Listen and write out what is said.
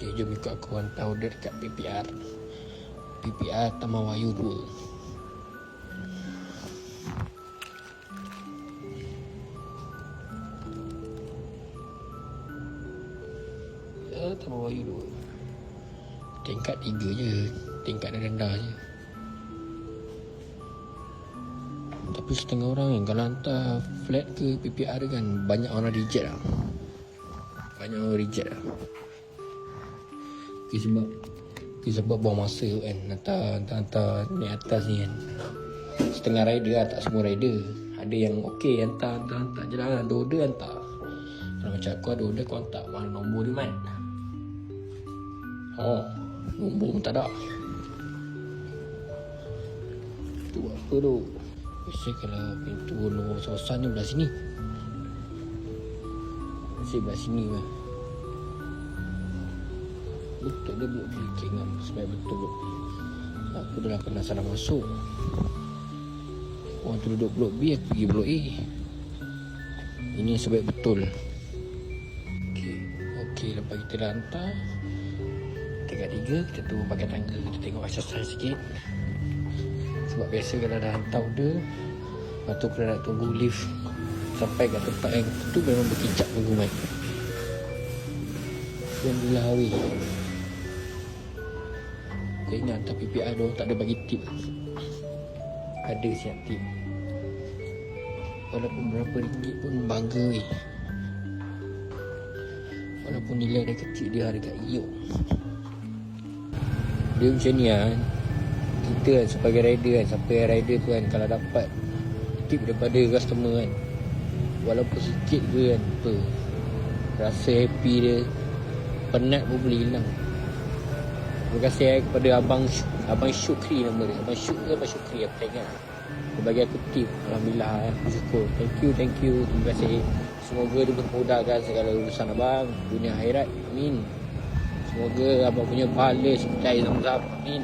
Okay, jom ikut aku hantar order dekat PPR Taman Wahyu 2. Taman Wahyu 2 tingkat 3 je, tingkat rendah je. Tapi setengah orang kan kalau hantar flat ke PPR kan banyak orang reject lah. Sebab buang masa kan hantar ni atas ni kan. Setengah rider lah, tak semua rider. Ada yang okey hantar je lah, ada order hantar. Kalau macam aku ada order, kau hantar mana nombor dia man. Nombor pun tak ada. Tu apa tu? Biasa kalau pintu nombor sosan ni belah sini. Masih belah sini lah. Betul dia blok B. Ingat supaya betul blok B. Aku dah pernah salah masuk. Orang tu duduk blok B, aku pergi blok A. Ini sebab betul. Okey, lepas kita dah hantar tingkat 3, kita turun pakai tangga. Kita tengok exercise sikit. Sebab biasa kalau dah hantar order, lepas tu kena nak tunggu lift sampai kat tempat yang tu memang berkicap tunggu mic. Dan bila hari kau ingat hantar PPR dia tak ada bagi tip. Ada siap tip. Walaupun berapa ringgit pun bangga weh. Walaupun nilai dia kecil, dia harga iok. Dia macam ni kan. Kita kan sebagai rider kan, siapa yang rider tu kan, kalau dapat tip daripada customer kan, walaupun sikit ke kan, apa, rasa happy dia, penat pun boleh hilang. Terima kasih kepada Abang Syukri nama dia. Abang Syukri apa ingat. Dia bagi aku tip. Alhamdulillah, aku syukur. Thank you. Terima kasih. Semoga dia memudahkan segala urusan abang dunia akhirat. Amin. Semoga abang punya pahala seperti air Zam-Zam. Amin.